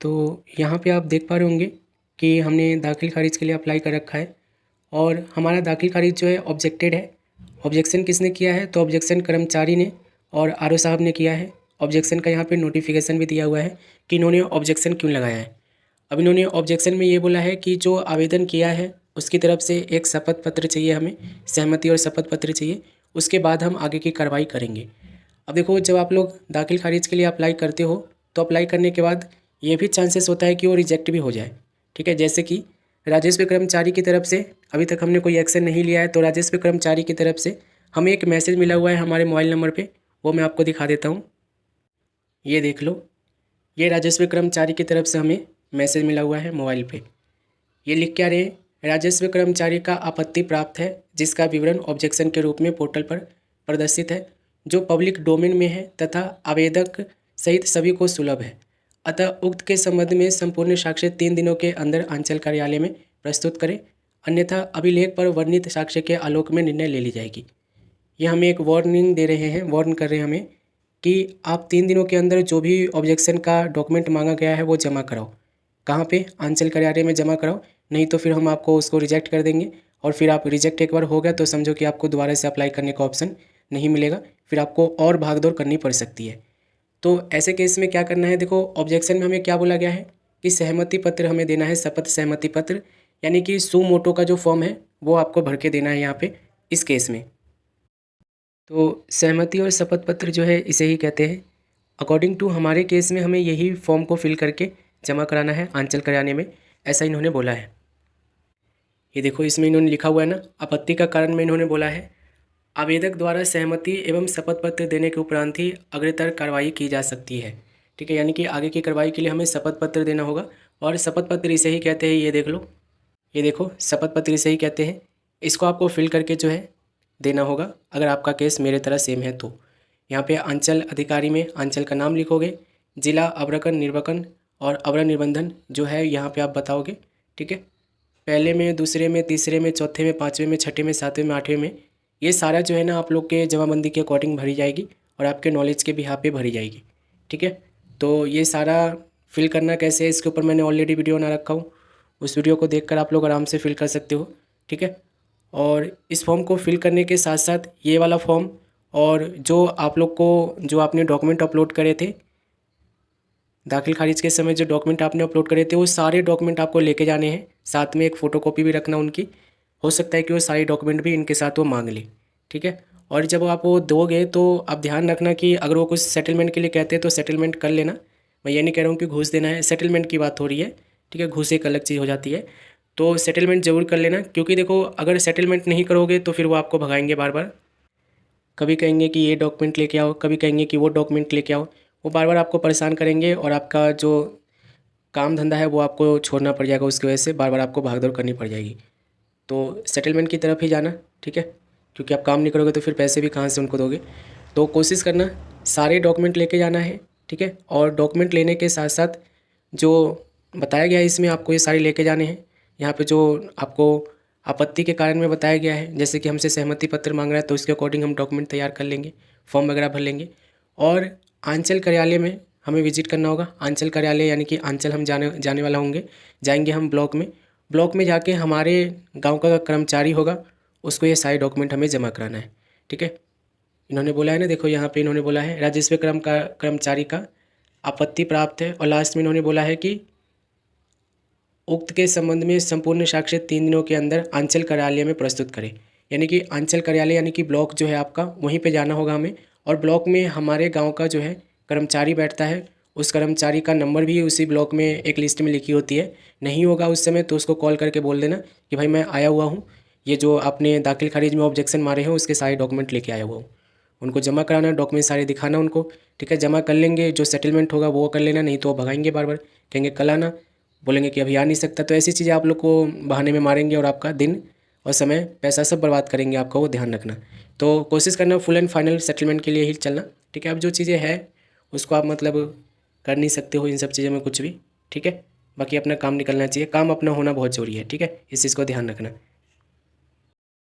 तो यहाँ पे आप देख पा रहे होंगे कि हमने दाखिल खारिज के लिए अप्लाई कर रखा है और हमारा दाखिल खारिज जो है ऑब्जेक्टेड है। ऑब्जेक्शन किसने किया है? तो ऑब्जेक्शन कर्मचारी ने और आरओ साहब ने किया है। ऑब्जेक्शन का यहाँ पे नोटिफिकेशन भी दिया हुआ है कि इन्होंने ऑब्जेक्शन क्यों लगाया है। अब इन्होंने ऑब्जेक्शन में ये बोला है कि जो आवेदन किया है उसकी तरफ से एक शपथ पत्र चाहिए, हमें सहमति और शपथ पत्र चाहिए, उसके बाद हम आगे की कार्रवाई करेंगे। अब देखो, जब आप लोग दाखिल खारिज के लिए अप्लाई करते हो तो अप्लाई करने के बाद ये भी चांसेस होता है कि वो रिजेक्ट भी हो जाए। ठीक है, जैसे कि राजस्व कर्मचारी की तरफ से अभी तक हमने कोई एक्शन नहीं लिया है, तो राजस्व कर्मचारी की तरफ से हमें एक मैसेज मिला हुआ है हमारे मोबाइल नंबर पे, वो मैं आपको दिखा देता हूँ। ये देख लो, ये राजस्व कर्मचारी की तरफ से हमें मैसेज मिला हुआ है मोबाइल पे। ये लिख क्या रहे? राजस्व कर्मचारी का आपत्ति प्राप्त है जिसका विवरण ऑब्जेक्शन के रूप में पोर्टल पर प्रदर्शित है, जो पब्लिक डोमेन में है तथा आवेदक सहित सभी को सुलभ है। अतः उक्त के संबंध में संपूर्ण साक्ष्य 3 दिनों के अंदर अंचल कार्यालय में प्रस्तुत करें, अन्यथा अभिलेख पर वर्णित साक्ष्य के आलोक में निर्णय ले ली जाएगी। ये हमें एक वार्निंग दे रहे हैं, वार्न कर रहे हैं हमें कि आप 3 दिनों के अंदर जो भी ऑब्जेक्शन का डॉक्यूमेंट मांगा गया है वो जमा कराओ। कहाँ पे? अंचल कार्यालय में जमा कराओ, नहीं तो फिर हम आपको उसको रिजेक्ट कर देंगे और फिर आप रिजेक्ट एक बार हो गया तो समझो कि आपको दोबारा से अप्लाई करने का ऑप्शन नहीं मिलेगा, फिर आपको और भागदौड़ करनी पड़ सकती है। तो ऐसे केस में क्या करना है? देखो, ऑब्जेक्शन में हमें क्या बोला गया है कि सहमति पत्र हमें देना है, शपथ सहमति पत्र, यानी कि सू मोटो का जो फॉर्म है वो आपको भर के देना है यहाँ पे इस केस में। तो सहमति और शपथ पत्र जो है इसे ही कहते हैं। अकॉर्डिंग टू हमारे केस में हमें यही फॉर्म को फिल करके जमा कराना है अंचल कार्यालय में, ऐसा इन्होंने बोला है। ये देखो, इसमें इन्होंने लिखा हुआ है ना, आपत्ति का कारण में इन्होंने बोला है आवेदक द्वारा सहमति एवं शपथ पत्र देने के उपरांत ही अग्रतर कार्रवाई की जा सकती है। ठीक है, यानी कि आगे की कार्रवाई के लिए हमें शपथ पत्र देना होगा और शपथ पत्र इसे ही कहते हैं। ये देख लो, ये देखो, शपथ पत्र इसे ही कहते हैं। इसको आपको फिल करके जो है देना होगा अगर आपका केस मेरे तरह सेम है तो। यहाँ पे अंचल अधिकारी में अंचल का नाम लिखोगे, जिला अवरकन निर्वकन और अवर निबंधन जो है यहाँ पे आप बताओगे। ठीक है, पहले में, दूसरे में, तीसरे में, चौथे में, पाँचवें में, छठे में, सातवें में, आठवें में, ये सारा जो है ना आप लोग के जमाबंदी के अकॉर्डिंग भरी जाएगी और आपके नॉलेज के भी यहाँ पे भरी जाएगी। ठीक है, तो ये सारा फिल करना कैसे है इसके ऊपर मैंने ऑलरेडी वीडियो बना रखा हूँ, उस वीडियो को देखकर आप लोग आराम से फिल कर सकते हो। ठीक है, और इस फॉर्म को फिल करने के साथ साथ ये वाला फॉर्म और जो आप लोग को जो आपने डॉक्यूमेंट अपलोड करे थे दाखिल खारिज के समय, जो डॉक्यूमेंट आपने अपलोड करे थे वो सारे डॉक्यूमेंट आपको लेके जाने हैं, साथ में एक फ़ोटोकॉपी भी रखना उनकी। हो सकता है कि वो सारे डॉक्यूमेंट भी इनके साथ वो मांग ले। ठीक है, और जब आप वो दोगे तो आप ध्यान रखना कि अगर वो कुछ सेटलमेंट के लिए कहते हैं तो सेटलमेंट कर लेना। मैं ये नहीं कह रहा हूँ कि घूस देना है, सेटलमेंट की बात हो रही है। ठीक है, घूस एक अलग चीज़ हो जाती है, तो सेटलमेंट ज़रूर कर लेना, क्योंकि देखो अगर सेटलमेंट नहीं करोगे तो फिर वो आपको भगाएंगे बार बार। कभी कहेंगे कि ये डॉक्यूमेंट लेके आओ, कभी कहेंगे कि वो डॉक्यूमेंट लेके आओ, वो बार बार आपको परेशान करेंगे और आपका जो काम धंधा है वो आपको छोड़ना पड़ जाएगा, उसकी वजह से बार बार आपको भागदौड़ करनी पड़ जाएगी। तो सेटलमेंट की तरफ ही जाना। ठीक है, क्योंकि आप काम नहीं करोगे तो फिर पैसे भी कहाँ से उनको दोगे। तो कोशिश करना सारे डॉक्यूमेंट लेके जाना है। ठीक है, और डॉक्यूमेंट लेने के साथ साथ जो बताया गया है इसमें आपको ये सारे लेके जाने हैं। यहाँ पे जो आपको आपत्ति के कारण में बताया गया है, जैसे कि हमसे सहमति पत्र मांग रहा है तो उसके अकॉर्डिंग हम डॉक्यूमेंट तैयार कर लेंगे, फॉर्म वगैरह भर लेंगे। और अंचल कार्यालय में हमें विजिट करना होगा। अंचल कार्यालय यानी कि अंचल हम जाने वाला होंगे, जाएंगे हम ब्लॉक में। ब्लॉक में जाके हमारे गांव का कर्मचारी होगा, उसको ये सारे डॉक्यूमेंट हमें जमा कराना है। ठीक है, इन्होंने बोला है ना, देखो यहाँ पे इन्होंने बोला है राजस्व कर्मचारी का आपत्ति प्राप्त है, और लास्ट में इन्होंने बोला है कि उक्त के संबंध में संपूर्ण साक्ष्य 3 दिनों के अंदर अंचल कार्यालय में प्रस्तुत करें। यानी कि अंचल कार्यालय यानी कि ब्लॉक जो है आपका, वहीं पे जाना होगा हमें। और ब्लॉक में हमारे गांव का जो है कर्मचारी बैठता है, उस कर्मचारी का नंबर भी उसी ब्लॉक में एक लिस्ट में लिखी होती है। नहीं होगा उस समय तो उसको कॉल करके बोल देना कि भाई मैं आया हुआ हूँ, ये जो आपने दाखिल खारिज में ऑब्जेक्शन मारे हैं उसके सारे डॉक्यूमेंट लेके आया हुआ हूँ। उनको जमा कराना, डॉक्यूमेंट सारे दिखाना उनको। ठीक है, जमा कर लेंगे, जो सेटलमेंट होगा वो कर लेना, नहीं तो वो भगाएंगे बार बार, कहेंगे कल आना, बोलेंगे कि अभी आ नहीं सकता। तो ऐसी चीज़ें आप लोग को बहाने में मारेंगे और आपका दिन और समय पैसा सब बर्बाद करेंगे आपका, वो ध्यान रखना। तो कोशिश करना फुल एंड फाइनल सेटलमेंट के लिए ही चलना। ठीक है, अब जो चीज़ें हैं उसको आप मतलब कर नहीं सकते हो इन सब चीज़ों में कुछ भी। ठीक है, बाकी अपना काम निकलना चाहिए, काम अपना होना बहुत ज़रूरी है। ठीक है, इस चीज़ को ध्यान रखना।